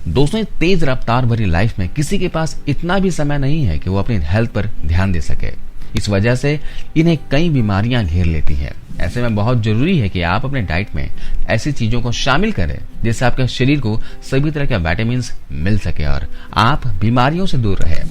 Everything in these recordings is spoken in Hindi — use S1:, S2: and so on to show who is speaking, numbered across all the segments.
S1: दोस्तों, इस तेज रफ्तार भरी लाइफ में किसी के पास इतना भी समय नहीं है कि वो अपनी हेल्थ पर ध्यान दे सके। इस वजह से इन्हें कई बीमारियां घेर लेती हैं। ऐसे में बहुत जरूरी है कि आप अपने डाइट में ऐसी चीजों को शामिल करें जिससे आपके शरीर को सभी तरह के विटामिन मिल सके और आप बीमारियों से दूर रहे।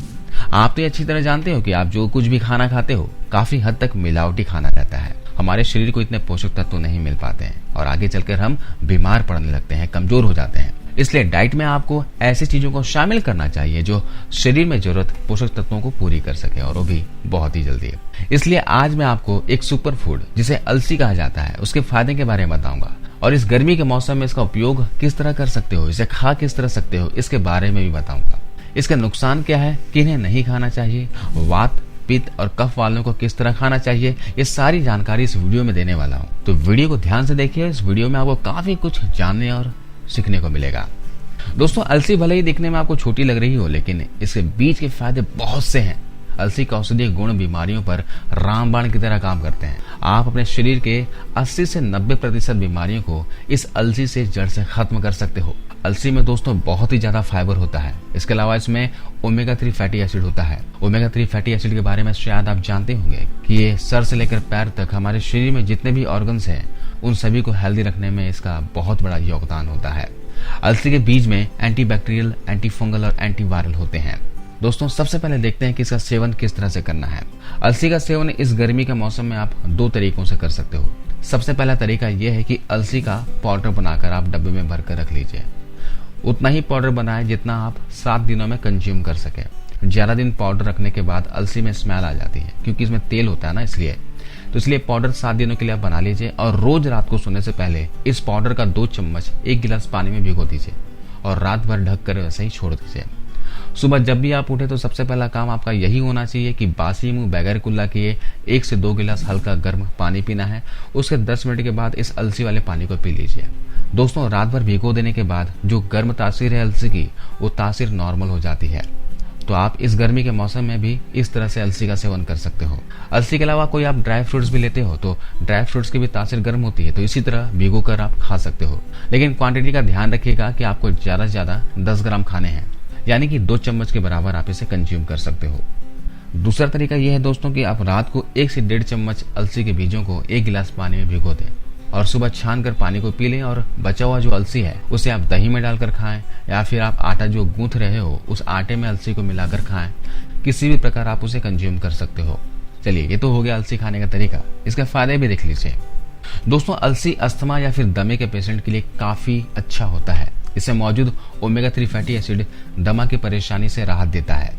S1: आप तो अच्छी तरह जानते हो कि आप जो कुछ भी खाना खाते हो काफी हद तक मिलावटी खाना रहता है। हमारे शरीर को इतने पोषक तत्व नहीं मिल पाते हैं और आगे चलकर हम बीमार पड़ने लगते हैं, कमजोर हो जाते हैं। इसलिए डाइट में आपको ऐसी चीजों को शामिल करना चाहिए जो शरीर में जरूरत पोषक तत्वों को पूरी कर सके, और वो भी बहुत ही जल्दी। इसलिए आज मैं आपको एक सुपर फूड जिसे अलसी कहा जाता है उसके फायदे के बारे में बताऊंगा, और इस गर्मी के मौसम में इसका उपयोग किस तरह कर सकते हो, इसे खा किस तरह सकते हो, इसके बारे में भी बताऊंगा। इसके नुकसान क्या है, किन्हें नहीं खाना चाहिए, वात पित्त और कफ वालों को किस तरह खाना चाहिए, ये सारी जानकारी इस वीडियो में देने वाला हूँ। तो वीडियो को ध्यान से देखिए। इस वीडियो में आपको काफी कुछ जानने और सीखने को मिलेगा। दोस्तों, अलसी भले ही दिखने में आपको छोटी लग रही हो, लेकिन इसके बीच के फायदे बहुत से हैं। अलसी के औषधीय गुण बीमारियों पर रामबाण की तरह काम करते हैं। आप अपने शरीर के 80 से 90% बीमारियों को इस अलसी से जड़ से खत्म कर सकते हो। अलसी में दोस्तों बहुत ही ज्यादा फाइबर होता है। इसके अलावा इसमें ओमेगा 3 फैटी एसिड होता है। ओमेगा 3 फैटी एसिड के बारे में शायद आप जानते होंगे कि ये सर से लेकर पैर तक हमारे शरीर में जितने भी ऑर्गन्स हैं उन सभी को हेल्दी रखने में इसका बहुत बड़ा योगदान होता है। अलसी के बीज में एंटीबैक्टीरियल, एंटीफंगल और एंटीवायरल होते हैं। दोस्तों, सबसे पहले देखते हैं कि इसका सेवन किस तरह से करना है। अलसी का सेवन इस गर्मी के मौसम में आप 2 तरीकों से कर सकते हो। सबसे पहला तरीका यह है कि अलसी का पाउडर बनाकर आप डब्बे में भरकर रख लीजिए। उतना ही पाउडर बनाएं जितना आप 7 दिनों में कंज्यूम कर सके। ज्यादा दिन पाउडर रखने के बाद अलसी में स्मेल आ जाती है, क्योंकि इसमें तेल होता है ना, इसलिए पाउडर 7 दिनों के लिए आप बना लीजिए और रोज रात को सोने से पहले इस पाउडर का 2 चम्मच 1 गिलास पानी में भिगो दीजिए और रात भर ढक कर वैसे ही छोड़ दीजिए। सुबह जब भी आप उठे तो सबसे पहला काम आपका यही होना चाहिए कि बासी मुंह बगैर कुल्ला किए 1 से 2 गिलास हल्का गर्म पानी पीना है। उसके 10 मिनट के बाद इस अलसी वाले पानी को पी लीजिए। दोस्तों, रात भर भिगो देने के बाद जो गर्म तासीर है अलसी की, वो तासीर नॉर्मल हो जाती है। तो आप इस गर्मी के मौसम में भी इस तरह से अलसी का सेवन कर सकते हो। अलसी के अलावा कोई आप ड्राई फ्रूट्स भी लेते हो तो ड्राई फ्रूट्स की भी तासीर गर्म होती है, तो इसी तरह भिगो कर आप खा सकते हो। लेकिन क्वांटिटी का ध्यान रखिएगा कि आपको ज्यादा से ज्यादा 10 ग्राम खाने हैं, यानी कि 2 चम्मच के बराबर आप इसे कंज्यूम कर सकते हो। दूसरा तरीका यह है दोस्तों कि आप रात को 1 से 1.5 चम्मच अलसी के बीजों को 1 गिलास पानी में भिगो दें और सुबह छान कर पानी को पी लें, और बचा हुआ जो अलसी है उसे आप दही में डालकर खाएं, या फिर आप आटा जो गूंथ रहे हो उस आटे में अलसी को मिलाकर खाएं। किसी भी प्रकार आप उसे कंज्यूम कर सकते हो। चलिए, ये तो हो गया अलसी खाने का तरीका। इसके फायदे भी देख लीजिए। दोस्तों, अलसी अस्थमा या फिर दमे के पेशेंट के लिए काफी अच्छा होता है। इसमें मौजूद ओमेगा 3 फैटी एसिड दमा की परेशानी से राहत देता है।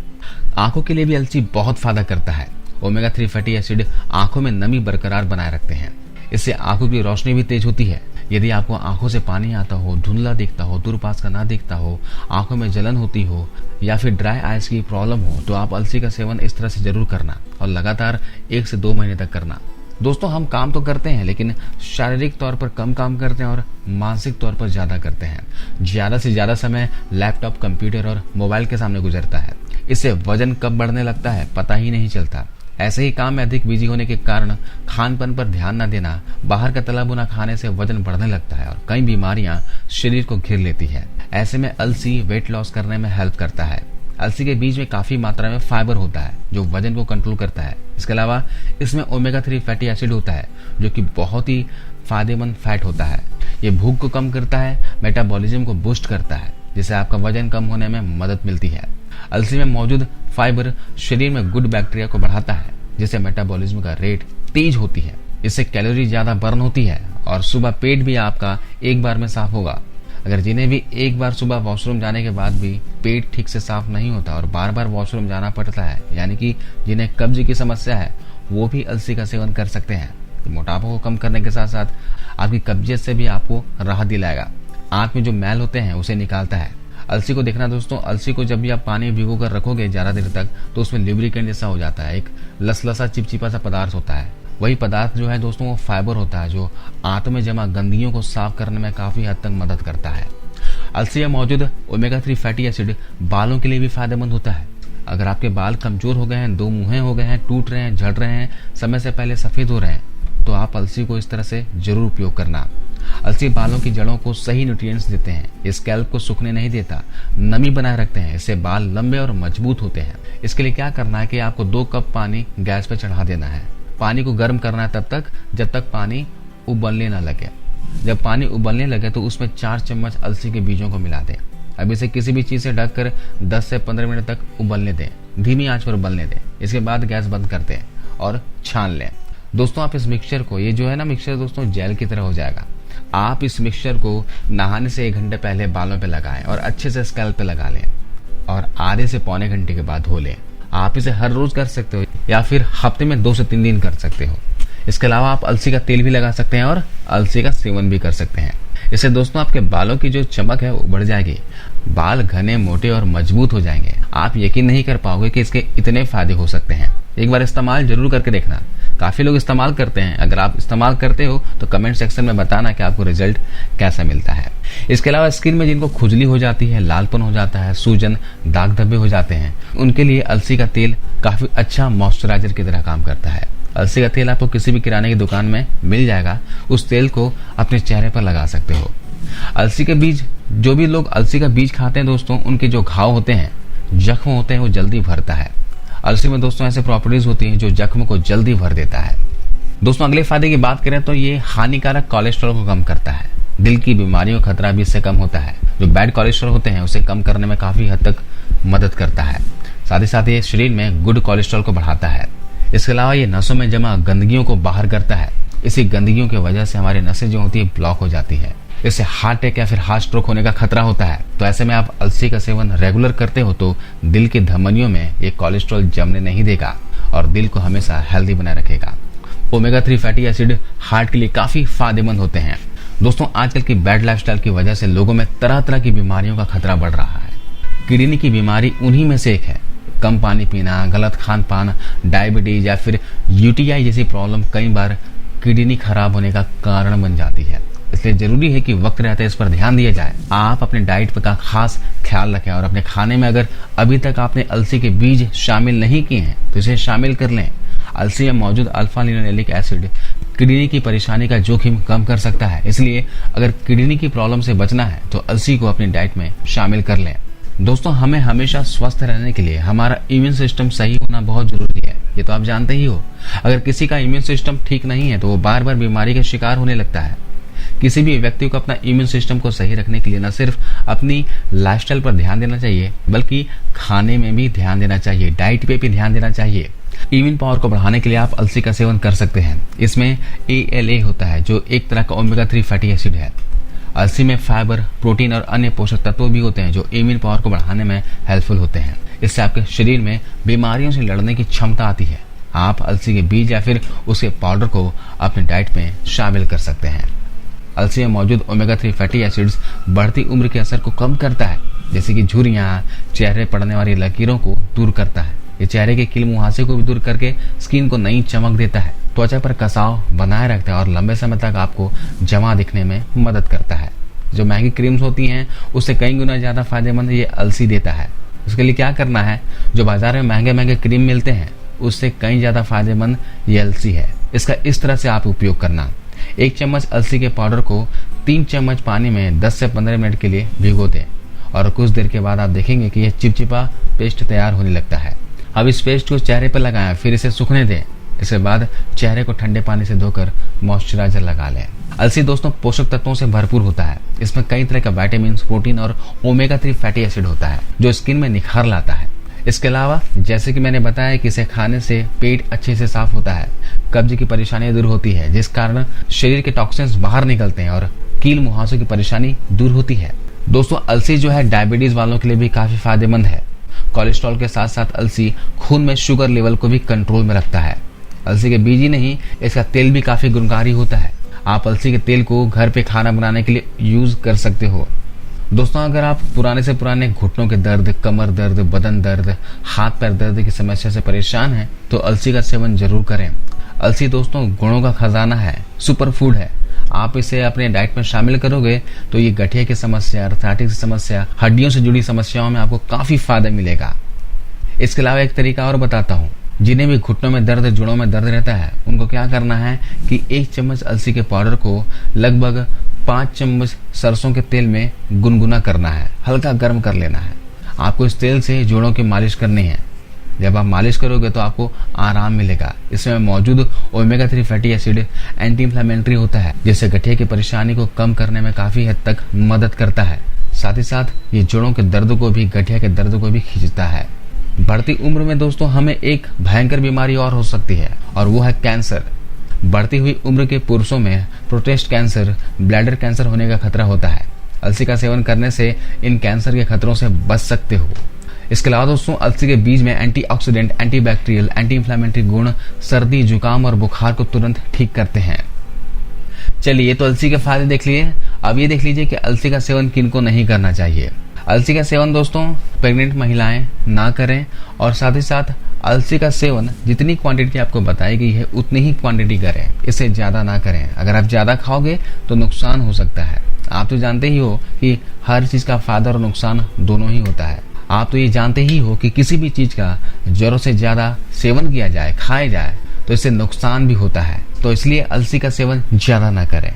S1: आंखों के लिए भी अलसी बहुत फायदा करता है। ओमेगा 3 फैटी एसिड आंखों में नमी बरकरार बनाए रखते हैं। इससे आंखों की रोशनी भी तेज होती है। यदि आपको आंखों से पानी आता हो, धुंधला दिखता हो, दूर पास का ना दिखता हो, आंखों में जलन होती हो या फिर ड्राई आइज की प्रॉब्लम हो, तो आप अलसी का सेवन इस तरह से जरूर करना और लगातार 1 से 2 महीने तक करना। दोस्तों, हम काम तो करते हैं लेकिन शारीरिक तौर पर कम काम करते हैं और मानसिक तौर पर ज्यादा करते हैं। ज्यादा से ज्यादा समय लैपटॉप, कंप्यूटर और मोबाइल के सामने गुजरता है। इससे वजन कब बढ़ने लगता है पता ही नहीं चलता। ऐसे ही काम में अधिक बिजी होने के कारण खान पान पर ध्यान न देना, बाहर का तला भुना खाने से वजन बढ़ने लगता है और कई बीमारियां शरीर को घेर लेती है। ऐसे में अलसी वेट लॉस करने में हेल्प करता है। अलसी के बीज में काफी मात्रा में फाइबर होता है जो वजन को कंट्रोल करता है। इसके अलावा इसमें ओमेगा 3 फैटी एसिड होता है जो कि बहुत ही फायदेमंद फैट होता है। ये भूख को कम करता है, मेटाबॉलिज्म को बूस्ट करता है, जिससे आपका वजन कम होने में मदद मिलती है। अलसी में मौजूद फाइबर शरीर में गुड बैक्टीरिया को बढ़ाता है, जिससे मेटाबॉलिज्म का रेट तेज होती है। इससे कैलोरी ज्यादा बर्न होती है और सुबह पेट भी आपका एक बार में साफ होगा। अगर जिन्हें भी एक बार सुबह वॉशरूम जाने के बाद भी पेट ठीक से साफ नहीं होता और बार बार वॉशरूम जाना पड़ता है, यानी कि जिन्हें कब्ज की समस्या है, वो भी अलसी का सेवन कर सकते हैं। मोटापा को कम करने के साथ साथ आपकी कब्जियत से भी आपको राहत दिलाएगा। आंत में जो मैल होते हैं उसे निकालता है। अलसी को देखना दोस्तों, अलसी को जब भी आप पानी में भिगो कर रखोगे ज्यादा देर तक तो उसमें लिब्रिकेंट जैसा हो जाता है, एक लसलसा चिपचिपा सा पदार्थ होता है। वही पदार्थ जो है दोस्तों वो फाइबर होता है जो आंत में जमा गंदगियों को साफ करने में काफी हद तक मदद करता है। अलसी में मौजूद ओमेगा 3 फैटी एसिड बालों के लिए भी फायदेमंद होता है। अगर आपके बाल कमजोर हो गए हैं, दो मुंहे हो गए हैं, टूट रहे हैं, झड़ रहे हैं, समय से पहले सफेद हो रहे हैं, तो आप अलसी को इस तरह से जरूर उपयोग करना। अलसी बालों की जड़ों को सही न्यूट्रिएंट्स देते हैं, स्कैल्प को सूखने नहीं देता, नमी बनाए रखते हैं, इससे बाल लंबे और मजबूत होते हैं। इसके लिए क्या करना है कि आपको 2 कप पानी गैस पर चढ़ा देना है। पानी को गर्म करना है तब तक जब तक पानी उबलने ना लगे। जब पानी उबलने लगे तो उसमें 4 चम्मच अलसी के बीजों को मिला दें। अब इसे किसी भी चीज से ढककर 10 से 15 मिनट तक उबलने दें, धीमी आंच पर उबलने दें। इसके बाद गैस बंद कर दें और छान लें। दोस्तों आप इस मिक्सचर को, ये जो है ना मिक्सचर दोस्तों जेल की तरह हो जाएगा। आप इस मिक्सचर को नहाने से 1 घंटे पहले बालों पे लगाएं और अच्छे से स्कैल्प पे लगा लें और आधे से पौने घंटे के बाद धो लें। आप इसे हर रोज कर सकते हो या फिर हफ्ते में 2 से 3 दिन कर सकते हो। इसके अलावा आप अलसी का तेल भी लगा सकते हैं और अलसी का सेवन भी कर सकते हैं। इससे दोस्तों आपके बालों की जो चमक है वो बढ़ जाएगी, बाल घने, मोटे और मजबूत हो जाएंगे। आप यकीन नहीं कर पाओगे कि इसके इतने फायदे हो सकते हैं। एक बार इस्तेमाल जरूर करके देखना। काफी लोग इस्तेमाल करते हैं। अगर आप इस्तेमाल करते हो तो कमेंट सेक्शन में बताना कि आपको रिजल्ट कैसा मिलता है। इसके अलावा स्किन में जिनको खुजली हो जाती है, लालपन हो जाता है, सूजन, दाग धब्बे हो जाते हैं, उनके लिए अलसी का तेल काफी अच्छा मॉइस्चराइजर की तरह काम करता है। अलसी का तेल आपको किसी भी किराने की दुकान में मिल जाएगा। उस तेल को अपने चेहरे पर लगा सकते हो। अलसी के बीज, जो भी लोग अलसी का बीज खाते हैं दोस्तों, उनके जो घाव होते हैं, जख्म होते हैं, वो जल्दी भरता है। अलसी में दोस्तों ऐसे प्रॉपर्टीज होती हैं जो जख्म को जल्दी भर देता है। दोस्तों अगले फायदे की बात करें तो ये हानिकारक कोलेस्ट्रॉल को कम करता है। दिल की बीमारियों का खतरा भी इससे कम होता है। जो बैड कोलेस्ट्रॉल होते हैं उसे कम करने में काफी हद तक मदद करता है। साथ ही साथ ये शरीर में गुड कोलेस्ट्रॉल को बढ़ाता है। इसके अलावा ये नसों में जमा गंदगियों को बाहर करता है। इसी गंदगियों की वजह से हमारी नसें जो होती है ब्लॉक हो जाती है। इससे हार्ट अटैक या फिर हार्ट स्ट्रोक होने का खतरा होता है। तो ऐसे में आप अलसी का सेवन रेगुलर करते हो तो दिल की धमनियों में ये कोलेस्ट्रॉल जमने नहीं देगा और दिल को हमेशा हेल्दी बनाए रखेगा। ओमेगा 3 फैटी एसिड हार्ट के लिए काफी फायदेमंद होते हैं। दोस्तों आजकल की बैड लाइफस्टाइल की वजह से लोगों में तरह तरह की बीमारियों का खतरा बढ़ रहा है। किडनी की बीमारी उन्हीं में से एक है। कम पानी पीना, गलत खान पान, डायबिटीज या फिर यूटीआई जैसी प्रॉब्लम कई बार किडनी खराब होने का कारण बन जाती है। इसलिए जरूरी है कि वक्त रहते इस पर ध्यान दिया जाए। आप अपने डाइट का खास ख्याल रखें और अपने खाने में अगर अभी तक आपने अलसी के बीज शामिल नहीं किए हैं तो इसे शामिल कर लें। अलसी में मौजूद अल्फा लिनोलेनिक एसिड किडनी की परेशानी का जोखिम कम कर सकता है। इसलिए अगर किडनी की प्रॉब्लम से बचना है तो अलसी को अपनी डाइट में शामिल कर लें। दोस्तों हमें हमेशा स्वस्थ रहने के लिए हमारा इम्यून सिस्टम सही होना बहुत जरूरी है। ये तो आप जानते ही हो। अगर किसी का इम्यून सिस्टम ठीक नहीं है तो वो बार बार बीमारी का शिकार होने लगता है। किसी भी व्यक्ति को अपना इम्यून सिस्टम को सही रखने के लिए न सिर्फ अपनी लाइफस्टाइल पर ध्यान देना चाहिए बल्कि खाने में भी ध्यान देना चाहिए, डाइट पे भी ध्यान देना चाहिए। इम्यून पावर को बढ़ाने के लिए आप अलसी का सेवन कर सकते हैं। इसमें ALA होता है जो एक तरह का ओमेगा 3 फैटी एसिड है। अलसी में फाइबर, प्रोटीन और अन्य पोषक तत्व भी होते हैं जो इम्यून पावर को बढ़ाने में हेल्पफुल होते हैं। इससे आपके शरीर में बीमारियों से लड़ने की क्षमता आती है। आप अलसी के बीज या फिर उसके पाउडर को अपने डाइट में शामिल कर सकते हैं। अलसी में मौजूद ओमेगा 3 फैटी एसिड्स बढ़ती उम्र के असर को कम करता है, जैसे कि झुर्रियां, चेहरे पड़ने वाली लकीरों को दूर करता है। ये चेहरे के कील मुहासे को भी दूर करके स्किन को नई चमक देता है, त्वचा पर कसाव बनाए रखता है और लंबे समय तक आपको जमा दिखने में मदद करता है। जो महंगी क्रीम्स होती हैं उससे कई गुना ज्यादा फायदेमंद ये अलसी देता है। उसके लिए क्या करना है, जो बाजार में महंगे महंगे क्रीम मिलते हैं उससे कई ज्यादा फायदेमंद ये अलसी है। इसका इस तरह से आप उपयोग करना। 1 चम्मच अलसी के पाउडर को 3 चम्मच पानी में 10 से 15 मिनट के लिए भिगो दें और कुछ देर के बाद आप देखेंगे कि यह चिपचिपा पेस्ट तैयार होने लगता है। अब इस पेस्ट को चेहरे पर लगाएं, फिर इसे सूखने दें। इसके बाद चेहरे को ठंडे पानी से धोकर मॉइस्चराइजर लगा लें। अलसी दोस्तों पोषक तत्वों से भरपूर होता है। इसमें कई तरह का विटामिन, प्रोटीन और ओमेगा 3 फैटी एसिड होता है जो स्किन में निखार लाता है। इसके अलावा जैसे कि मैंने बताया कि इसे खाने से पेट अच्छे से साफ होता है, कब्ज की परेशानी दूर होती है जिस कारण शरीर के टॉक्सिन्स बाहर निकलते हैं और कील मुहासों की परेशानी दूर होती है। दोस्तों अलसी जो है डायबिटीज वालों के लिए भी काफी फायदेमंद है। कोलेस्ट्रॉल के साथ साथ अलसी खून में शुगर लेवल को भी कंट्रोल में रखता है। अलसी के बीज ही नहीं, इसका तेल भी काफी गुणकारी होता है। आप अलसी के तेल को घर पे खाना बनाने के लिए यूज कर सकते हो। दोस्तों अगर आप पुराने से पुराने घुटनों के दर्द, कमर दर्द, बदन दर्द, हाथ पैर दर्द की समस्या से परेशान हैं तो अलसी का सेवन जरूर करें। अलसी दोस्तों गुणों का खजाना है, सुपर फूड है। आप इसे अपने डाइट में शामिल करोगे तो ये गठिया की समस्या, आर्थराइटिस की समस्या, हड्डियों से जुड़ी समस्याओं में आपको काफी फायदा मिलेगा। इसके अलावा एक तरीका और बताता हूँ। जिन्हें भी घुटनों में दर्द, जोड़ों में दर्द रहता है उनको क्या करना है कि 1 चम्मच अलसी के पाउडर को लगभग 5 चम्मच सरसों के तेल में गुनगुना करना है, हल्का गर्म कर लेना है। आपको इस तेल से जोड़ों की मालिश करनी है। जब आप मालिश करोगे तो आपको आराम मिलेगा। इसमें मौजूद omega 3 fatty acid anti inflammatory होता है, जिससे गठिया की परेशानी को कम करने में काफी हद तक मदद करता है। साथ ही साथ ये जोड़ों के दर्द को भी, गठिया के दर्द को भी खींचता है। बढ़ती उम्र में दोस्तों हमें एक भयंकर बीमारी और हो सकती है, और वो है कैंसर। बढ़ती हुई उम्र के पुरुषों में प्रोस्टेट कैंसर, ब्लैडर कैंसर होने का खतरा होता है। अलसी का सेवन करने से इन कैंसर के खतरों से बच सकते हो। इसके अलावा दोस्तों अलसी के बीज में एंटीऑक्सीडेंट, एंटीबैक्टीरियल, एंटी इंफ्लेमेटरी गुण सर्दी, जुकाम और बुखार को तुरंत ठीक करते हैं। चलिए, ये तो अलसी के फायदे देख लिए। अब ये देख लीजिए कि अलसी का सेवन किनको नहीं करना चाहिए। अलसी का सेवन दोस्तों प्रेग्नेंट महिलाएं ना करें, और साथ ही साथ अलसी का सेवन जितनी क्वांटिटी आपको बताई गई है उतनी ही क्वांटिटी करें, इससे ज्यादा ना करें। अगर आप ज्यादा खाओगे तो नुकसान हो सकता है। आप तो जानते ही हो कि हर चीज का फायदा और नुकसान दोनों ही होता है। आप तो ये जानते ही हो कि किसी भी चीज का जरूरत से ज्यादा सेवन किया जाए, खाया जाए, तो इससे नुकसान भी होता है। तो इसलिए अलसी का सेवन ज्यादा ना करें।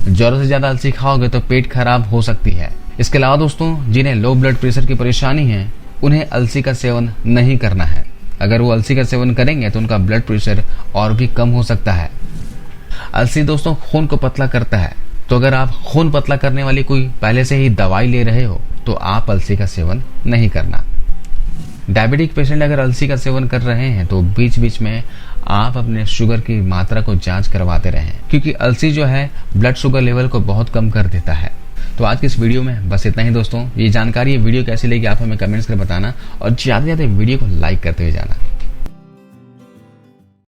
S1: जरूरत से ज्यादा अलसी खाओगे तो पेट खराब हो सकती है। इसके अलावा दोस्तों जिन्हें लो ब्लड प्रेशर की परेशानी है, उन्हें अलसी का सेवन नहीं करना है। अगर वो अलसी का सेवन करेंगे तो उनका ब्लड प्रेशर और भी कम हो सकता है। अलसी दोस्तों खून को पतला करता है, तो अगर आप खून पतला करने वाली कोई पहले से ही दवाई ले रहे हो तो आप अलसी का सेवन नहीं करना। डायबिटिक पेशेंट अगर अलसी का सेवन कर रहे हैं तो बीच बीच में आप अपने शुगर की मात्रा को जांच करवाते रहें, क्योंकि अलसी जो है ब्लड शुगर लेवल को बहुत कम कर देता है। तो आज की इस वीडियो में बस इतना ही दोस्तों। ये जानकारी, ये वीडियो कैसी लगी आप हमें कमेंट्स कर बताना, और ज्यादा से ज्यादा वीडियो को लाइक करते हुए जाना।